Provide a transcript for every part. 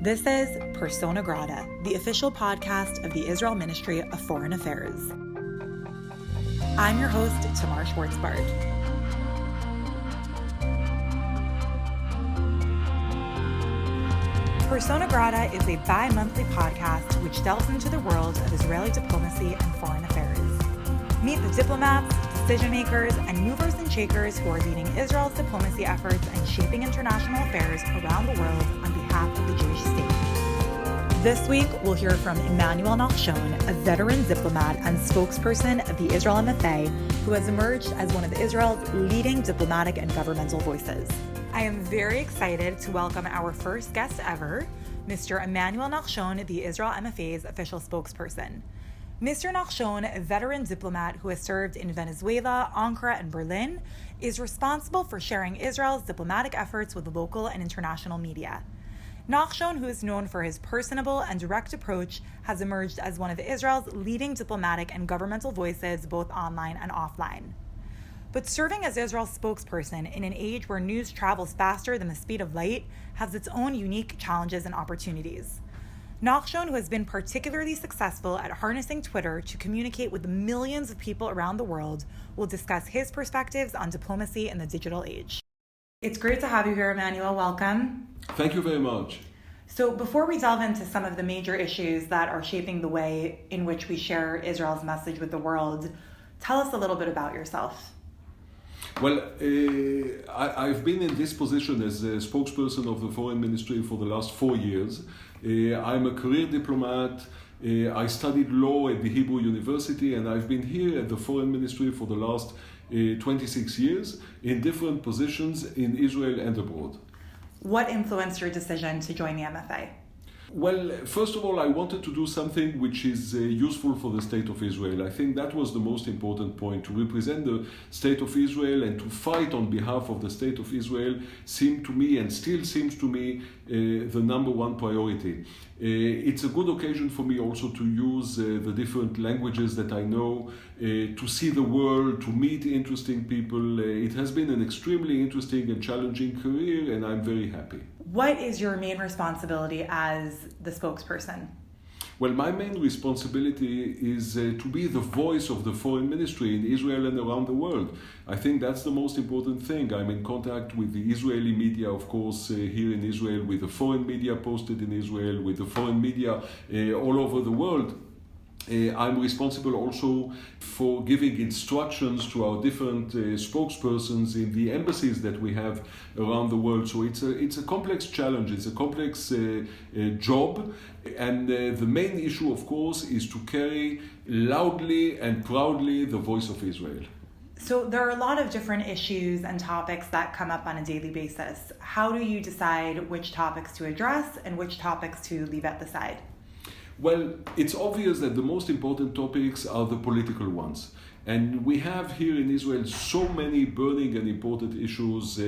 This is Persona Grata, the official podcast of the Israel Ministry of Foreign Affairs. I'm your host, Tamar Schwartzbard. Persona Grata is a bi-monthly podcast which delves into the world of Israeli diplomacy and foreign affairs. Meet the diplomats, decision makers, and movers and shakers who are leading Israel's diplomacy efforts and shaping international affairs around the world on behalf of the Jewish state. This week, we'll hear from Emmanuel Nachshon, a veteran diplomat and spokesperson of the Israel MFA, who has emerged as one of Israel's leading diplomatic and governmental voices. I am very excited to welcome our first guest ever, Mr. Emmanuel Nachshon, the Israel MFA's official spokesperson. Mr. Nachshon, a veteran diplomat who has served in Venezuela, Ankara, and Berlin, is responsible for sharing Israel's diplomatic efforts with the local and international media. Nachshon, who is known for his personable and direct approach, has emerged as one of Israel's leading diplomatic and governmental voices, both online and offline. But serving as Israel's spokesperson in an age where news travels faster than the speed of light has its own unique challenges and opportunities. Nachshon, who has been particularly successful at harnessing Twitter to communicate with millions of people around the world, will discuss his perspectives on diplomacy in the digital age. It's great to have you here, Emmanuel. Welcome. Thank you very much. So before we delve into some of the major issues that are shaping the way in which we share Israel's message with the world, tell us a little bit about yourself. Well, I've been in this position as a spokesperson of the Foreign Ministry for the last 4 years. I'm a career diplomat. I studied law at the Hebrew University, and I've been here at the Foreign Ministry for the last 26 years in different positions in Israel and abroad. What influenced your decision to join the MFA? Well, first of all, I wanted to do something which is useful for the State of Israel. I think that was the most important point. To represent the State of Israel and to fight on behalf of the State of Israel seemed to me, and still seems to me, the number one priority. It's a good occasion for me also to use the different languages that I know, to see the world, to meet interesting people. It has been an extremely interesting and challenging career, and I'm very happy. What is your main responsibility as the spokesperson? Well, my main responsibility is to be the voice of the foreign ministry in Israel and around the world. I think that's the most important thing. I'm in contact with the Israeli media, of course, here in Israel, with the foreign media posted in Israel, with the foreign media all over the world. I'm responsible also for giving instructions to our different spokespersons in the embassies that we have around the world. So it's a complex challenge, it's a complex job. And the main issue, of course, is to carry loudly and proudly the voice of Israel. So there are a lot of different issues and topics that come up on a daily basis. How do you decide which topics to address and which topics to leave at the side? Well, it's obvious that the most important topics are the political ones. And we have here in Israel so many burning and important issues.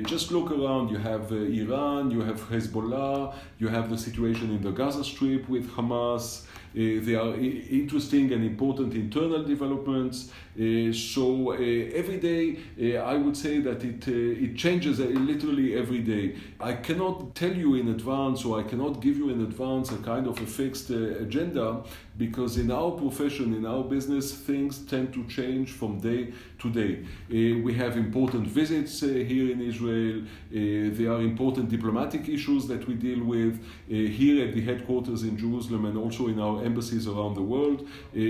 Just look around. You have Iran, you have Hezbollah, you have the situation in the Gaza Strip with Hamas. There are interesting and important internal developments. So every day, I would say that it changes literally every day. I cannot tell you in advance, or I cannot give you in advance a kind of a fixed agenda, because in our profession, in our business, things tend to change from day to day. We have important visits here in Israel. There are important diplomatic issues that we deal with here at the headquarters in Jerusalem and also in our embassies around the world.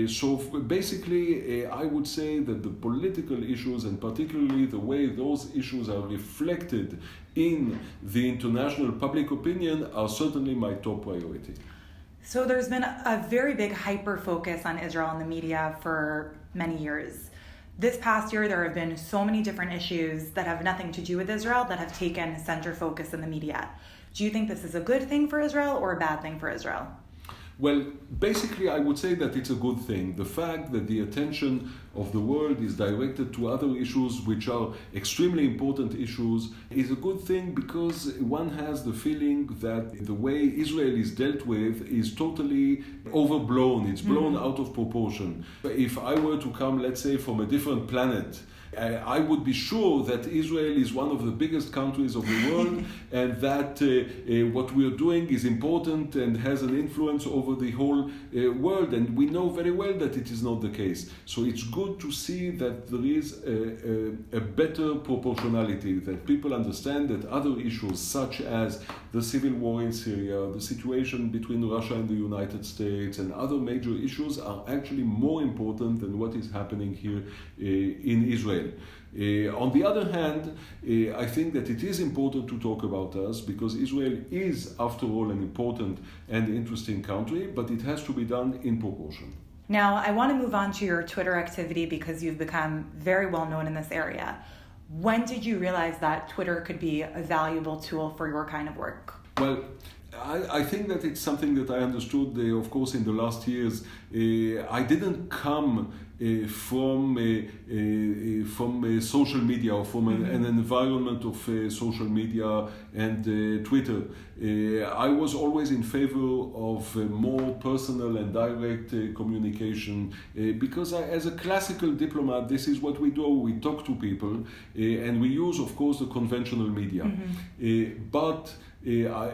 So basically, I would say that the political issues, and particularly the way those issues are reflected in the international public opinion, are certainly my top priority. So there's been a very big hyper-focus on Israel in the media for many years. This past year, there have been so many different issues that have nothing to do with Israel that have taken center focus in the media. Do you think this is a good thing for Israel or a bad thing for Israel? Well, basically, I would say that it's a good thing. The fact that the attention of the world is directed to other issues, which are extremely important issues, is a good thing, because one has the feeling that the way Israel is dealt with is totally overblown. It's blown out of proportion. If I were to come, let's say, from a different planet, I would be sure that Israel is one of the biggest countries of the world and that what we are doing is important and has an influence over the whole world. And we know very well that it is not the case. So it's good to see that there is a better proportionality, that people understand that other issues such as the civil war in Syria, the situation between Russia and the United States, and other major issues are actually more important than what is happening here in Israel. On the other hand, I think that it is important to talk about us because Israel is, after all, an important and interesting country, but it has to be done in proportion. Now, I want to move on to your Twitter activity because you've become very well known in this area. When did you realize that Twitter could be a valuable tool for your kind of work? Well, I think that it's something that I understood, of course, in the last years. I didn't come from social media or from an environment of social media and Twitter. I was always in favor of more personal and direct communication because as a classical diplomat, this is what we do. We talk to people and we use, of course, the conventional media. But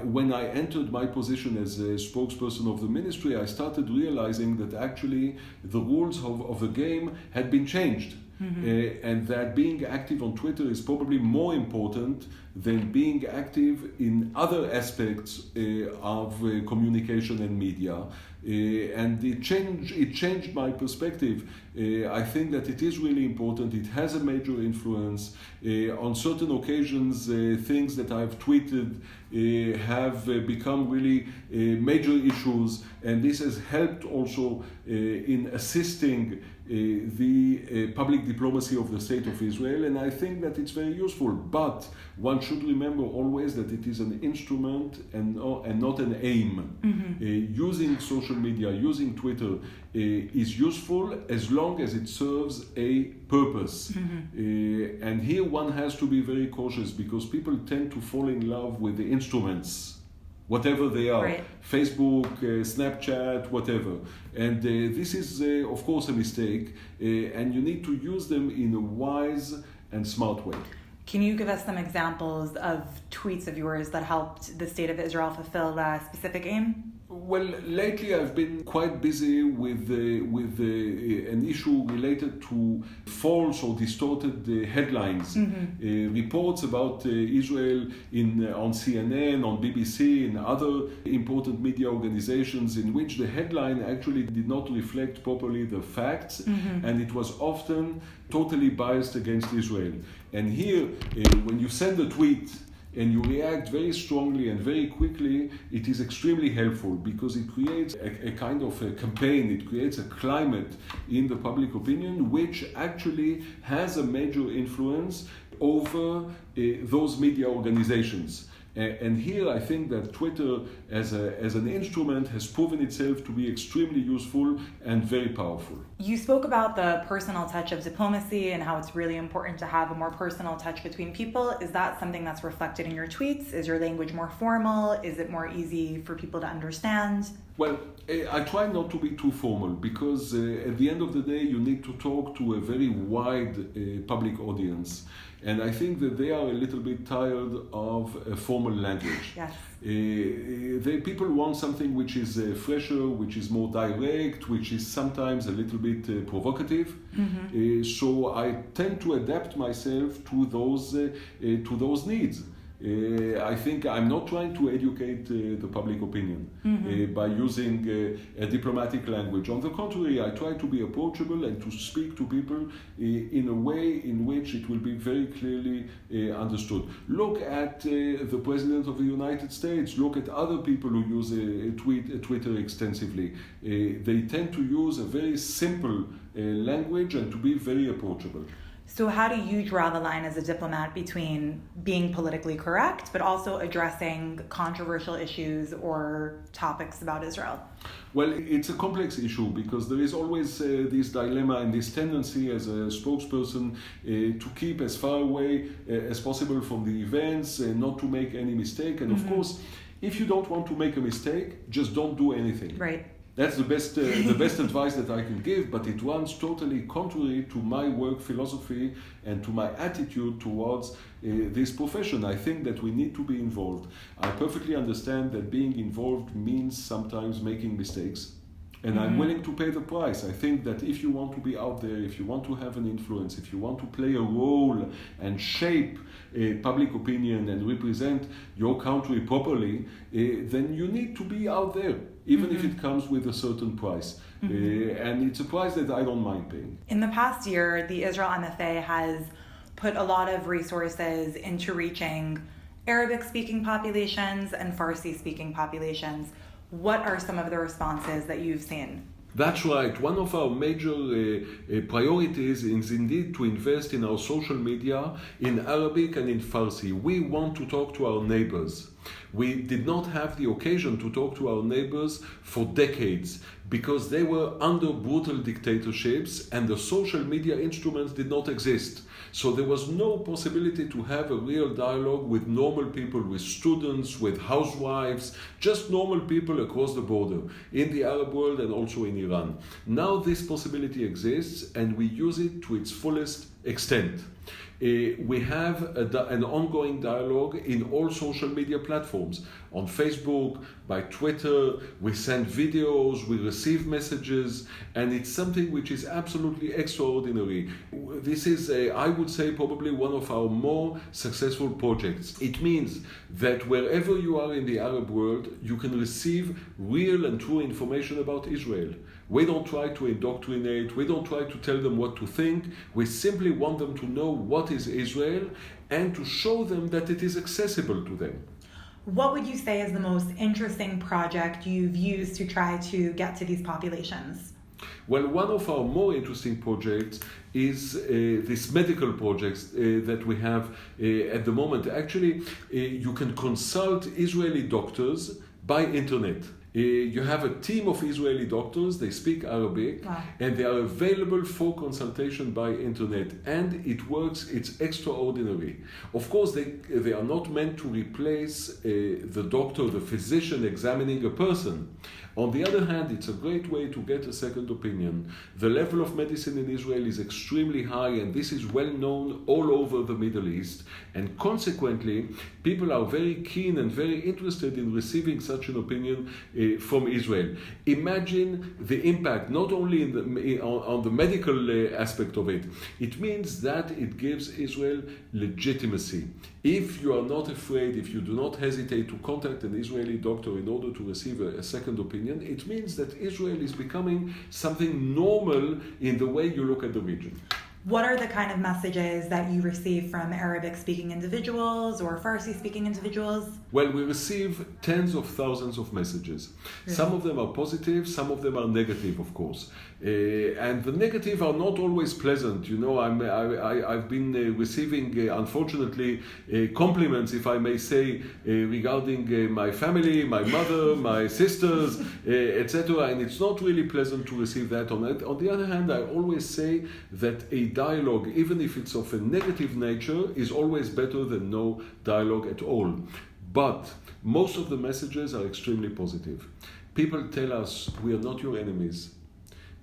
when I entered my position as a spokesperson of the ministry, I started realizing that actually the rules of the game had been changed. And that being active on Twitter is probably more important than being active in other aspects of communication and media. And it changed my perspective. I think that it is really important. It has a major influence. On certain occasions, things that I've tweeted have become really major issues, and this has helped also in assisting the public diplomacy of the State of Israel, and I think that it's very useful. But one should remember always that it is an instrument and not an aim. Using social media, using Twitter is useful as long as it serves a purpose. And here one has to be very cautious because people tend to fall in love with the instruments, whatever they are, right. Facebook, Snapchat, whatever. And this is, of course, a mistake, and you need to use them in a wise and smart way. Can you give us some examples of tweets of yours that helped the State of Israel fulfill a specific aim? Well, lately I've been quite busy with an issue related to false or distorted headlines, reports about Israel on CNN, on BBC, and other important media organizations in which the headline actually did not reflect properly the facts, and it was often totally biased against Israel. And here, when you send a tweet and you react very strongly and very quickly, it is extremely helpful because it creates a kind of a campaign, it creates a climate in the public opinion which actually has a major influence over those media organizations. And here I think that Twitter as an instrument has proven itself to be extremely useful and very powerful. You spoke about the personal touch of diplomacy and how it's really important to have a more personal touch between people. Is that something that's reflected in your tweets? Is your language more formal? Is it more easy for people to understand? Well, I try not to be too formal because at the end of the day you need to talk to a very wide public audience. And I think that they are a little bit tired of formal language. Yes. People want something which is fresher, which is more direct, which is sometimes a little bit provocative. So I tend to adapt myself to those needs. I think I'm not trying to educate the public opinion by using a diplomatic language. On the contrary, I try to be approachable and to speak to people in a way in which it will be very clearly understood. Look at the President of the United States. Look at other people who use Twitter extensively. They tend to use a very simple language and to be very approachable. So how do you draw the line as a diplomat between being politically correct, but also addressing controversial issues or topics about Israel? Well, it's a complex issue because there is always this dilemma and this tendency as a spokesperson to keep as far away as possible from the events and not to make any mistake. And of course, if you don't want to make a mistake, just don't do anything. Right. That's the best advice that I can give, but it runs totally contrary to my work philosophy and to my attitude towards this profession. I think that we need to be involved. I perfectly understand that being involved means sometimes making mistakes, and I'm willing to pay the price. I think that if you want to be out there, if you want to have an influence, if you want to play a role and shape public opinion and represent your country properly, then you need to be out there, even if it comes with a certain price. And it's a price that I don't mind paying. In the past year, the Israel MFA has put a lot of resources into reaching Arabic-speaking populations and Farsi-speaking populations. What are some of the responses that you've seen? That's right. One of our major priorities is indeed to invest in our social media in Arabic and in Farsi. We want to talk to our neighbors. We did not have the occasion to talk to our neighbors for decades because they were under brutal dictatorships and the social media instruments did not exist. So there was no possibility to have a real dialogue with normal people, with students, with housewives, just normal people across the border in the Arab world and also in Iran. Now this possibility exists and we use it to its fullest extent. We have an ongoing dialogue in all social media platforms. On Facebook, by Twitter, we send videos, we receive messages, and it's something which is absolutely extraordinary. This is, I would say, probably one of our more successful projects. It means that wherever you are in the Arab world, you can receive real and true information about Israel. We don't try to indoctrinate, we don't try to tell them what to think, we simply want them to know what is Israel and to show them that it is accessible to them. What would you say is the most interesting project you've used to try to get to these populations? Well, one of our more interesting projects is this medical project that we have at the moment. Actually, you can consult Israeli doctors by internet. You have a team of Israeli doctors, they speak Arabic, and they are available for consultation by internet, and it works, it's extraordinary. Of course, they are not meant to replace the doctor, the physician examining a person. On the other hand, it's a great way to get a second opinion. The level of medicine in Israel is extremely high, and this is well known all over the Middle East. And consequently, people are very keen and very interested in receiving such an opinion from Israel. Imagine the impact, not only on the medical aspect of it. It means that it gives Israel legitimacy. If you are not afraid, if you do not hesitate to contact an Israeli doctor in order to receive a second opinion, it means that Israel is becoming something normal in the way you look at the region. What are the kind of messages that you receive from Arabic-speaking individuals or Farsi-speaking individuals? Well, we receive tens of thousands of messages. Really? Some of them are positive, some of them are negative, of course. And the negative are not always pleasant. You know, I've been receiving, unfortunately, compliments, if I may say, regarding my family, my mother, my sisters, etc. And it's not really pleasant to receive that. On the other hand, I always say that a dialogue, even if it's of a negative nature, is always better than no dialogue at all. But most of the messages are extremely positive. People tell us, we are not your enemies.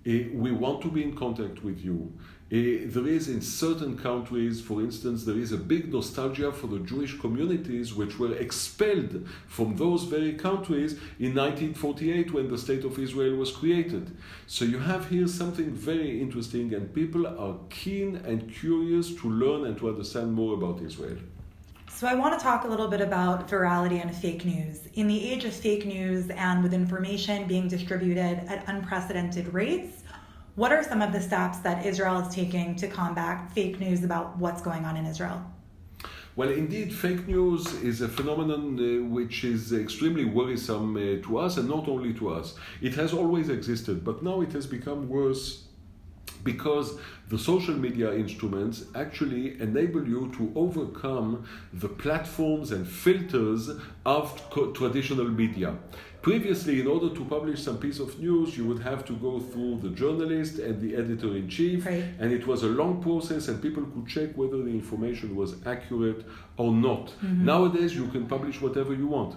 We want to be in contact with you. There is in certain countries, for instance, there is a big nostalgia for the Jewish communities which were expelled from those very countries in 1948 when the State of Israel was created. So you have here something very interesting, and people are keen and curious to learn and to understand more about Israel. So I want to talk a little bit about virality and fake news. In the age of fake news and with information being distributed at unprecedented rates, what are some of the steps that Israel is taking to combat fake news about what's going on in Israel? Well, indeed, fake news is a phenomenon which is extremely worrisome to us, and not only to us. It has always existed, but now it has become worse because the social media instruments actually enable you to overcome the platforms and filters of traditional media. Previously, in order to publish some piece of news, you would have to go through the journalist and the editor-in-chief, right. And it was a long process, and people could check whether the information was accurate or not. Mm-hmm. Nowadays, you can publish whatever you want.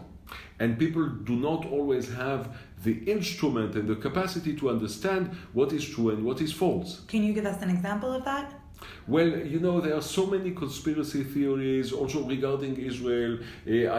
and people do not always have the instrument and the capacity to understand what is true and what is false. Can you give us an example of that? Well, there are so many conspiracy theories also regarding Israel.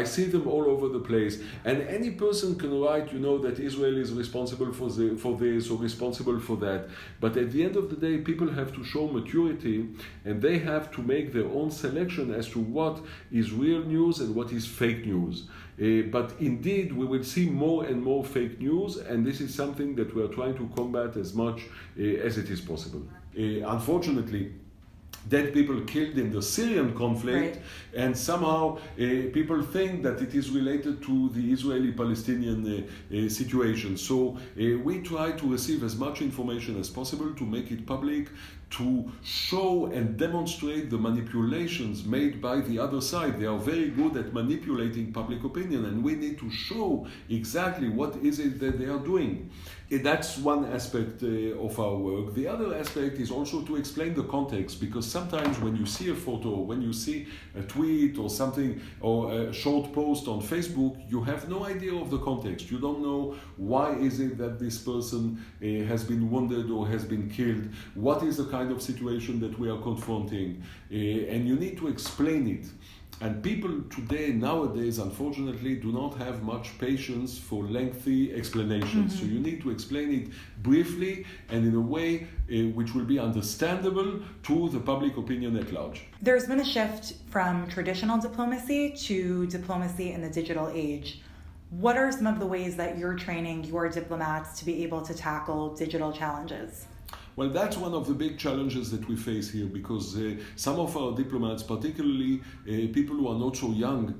I see them all over the place. And any person can write, that Israel is responsible for this or responsible for that. But at the end of the day, people have to show maturity, and they have to make their own selection as to what is real news and what is fake news. But indeed, we will see more and more fake news, and this is something that we are trying to combat as much as it is possible. Unfortunately, dead people killed in the Syrian conflict, right. And somehow people think that it is related to the Israeli-Palestinian situation. So we try to receive as much information as possible to make it public, to show and demonstrate the manipulations made by the other side. They are very good at manipulating public opinion, and we need to show exactly what is it that they are doing. That's one aspect of our work. The other aspect is also to explain the context, because sometimes when you see a photo, when you see a tweet or something, or a short post on Facebook, you have no idea of the context. You don't know why is it that this person has been wounded or has been killed. What is the kind of situation that we are confronting? And you need to explain it. And people today, nowadays, unfortunately, do not have much patience for lengthy explanations. So you need to explain it briefly and in a way which will be understandable to the public opinion at large. There's been a shift from traditional diplomacy to diplomacy in the digital age. What are some of the ways that you're training your diplomats to be able to tackle digital challenges? Well, that's one of the big challenges that we face here, because some of our diplomats, particularly people who are not so young,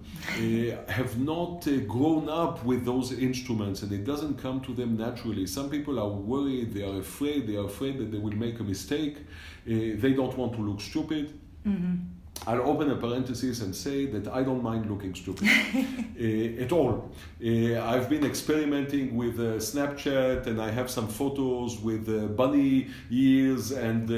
have not grown up with those instruments, and it doesn't come to them naturally. Some people are worried, they are afraid that they will make a mistake, they don't want to look stupid. Mm-hmm. I'll open a parenthesis and say that I don't mind looking stupid at all. I've been experimenting with Snapchat, and I have some photos with bunny ears and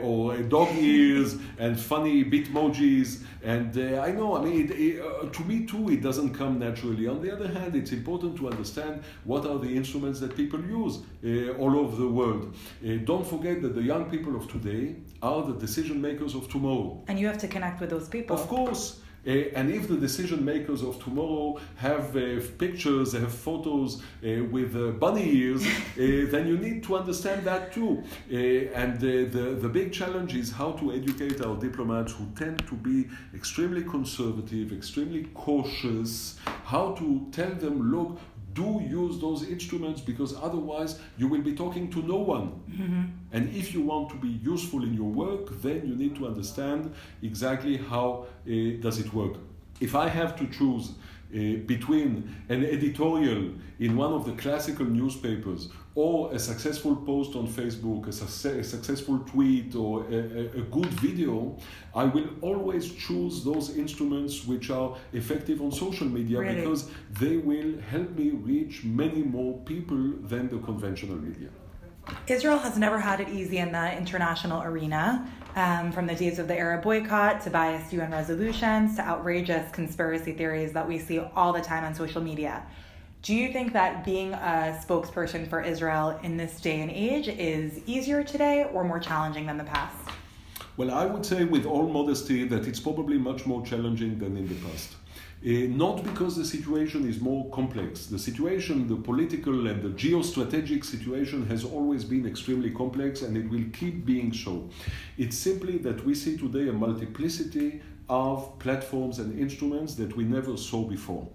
or dog ears and funny bitmojis. And I know, to me too, it doesn't come naturally. On the other hand, it's important to understand what are the instruments that people use all over the world. Don't forget that the young people of today are the decision makers of tomorrow. And you have to connect with those people. Of course. And if the decision makers of tomorrow have pictures, have photos with bunny ears, then you need to understand that too. And the big challenge is how to educate our diplomats, who tend to be extremely conservative, extremely cautious, how to tell them, look, do use those instruments, because otherwise you will be talking to no one. Mm-hmm. And if you want to be useful in your work, then you need to understand exactly how does it work. If I have to choose between an editorial in one of the classical newspapers or a successful post on Facebook, a successful tweet, or a good video, I will always choose those instruments which are effective on social media, really? Because they will help me reach many more people than the conventional media. Israel has never had it easy in the international arena, from the days of the Arab boycott to biased UN resolutions to outrageous conspiracy theories that we see all the time on social media. Do you think that being a spokesperson for Israel in this day and age is easier today or more challenging than the past? Well, I would say with all modesty that it's probably much more challenging than in the past. Not because the situation is more complex. The situation, the political and the geostrategic situation has always been extremely complex, and it will keep being so. It's simply that we see today a multiplicity of platforms and instruments that we never saw before.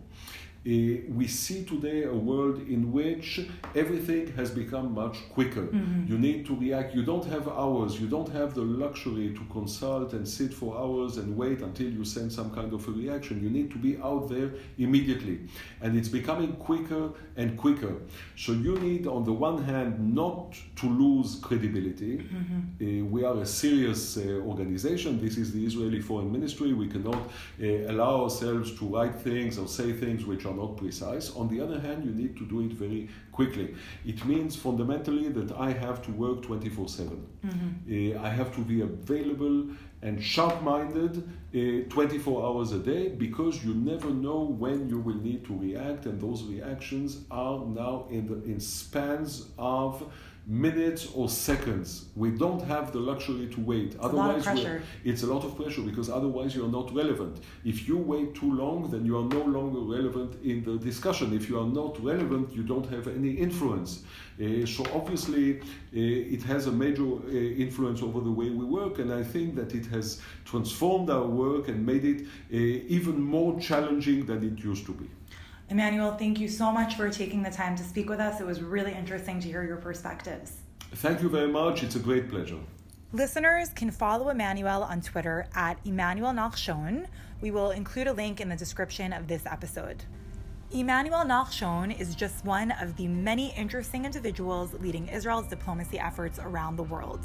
We see today a world in which everything has become much quicker. Mm-hmm. You need to react. You don't have hours. You don't have the luxury to consult and sit for hours and wait until you send some kind of a reaction. You need to be out there immediately. And it's becoming quicker and quicker. So you need, on the one hand, not to lose credibility. Mm-hmm. We are a serious organization. This is the Israeli Foreign Ministry. We cannot allow ourselves to write things or say things which are are not precise. On the other hand, you need to do it very quickly. It means fundamentally that I have to work 24/7. I have to be available and sharp-minded 24 hours a day, because you never know when you will need to react, and those reactions are now in spans of minutes or seconds. We don't have the luxury to wait. Otherwise, it's a lot of pressure, because otherwise you're not relevant. If you wait too long, then you are no longer relevant in the discussion. If you are not relevant, you don't have any influence. So obviously it has a major influence over the way we work, and I think that it has transformed our work and made it even more challenging than it used to be. Emmanuel, thank you so much for taking the time to speak with us. It was really interesting to hear your perspectives. Thank you very much. It's a great pleasure. Listeners can follow Emmanuel on Twitter at Emmanuel Nachshon. We will include a link in the description of this episode. Emmanuel Nachshon is just one of the many interesting individuals leading Israel's diplomacy efforts around the world.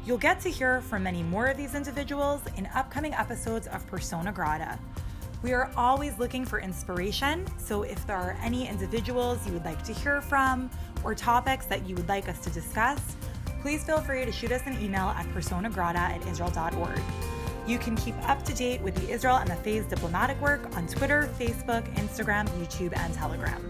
You'll get to hear from many more of these individuals in upcoming episodes of Persona Grata. We are always looking for inspiration, so if there are any individuals you would like to hear from or topics that you would like us to discuss, please feel free to shoot us an email at personagrata@israel.org. You can keep up to date with the Israel MFA's diplomatic work on Twitter, Facebook, Instagram, YouTube, and Telegram.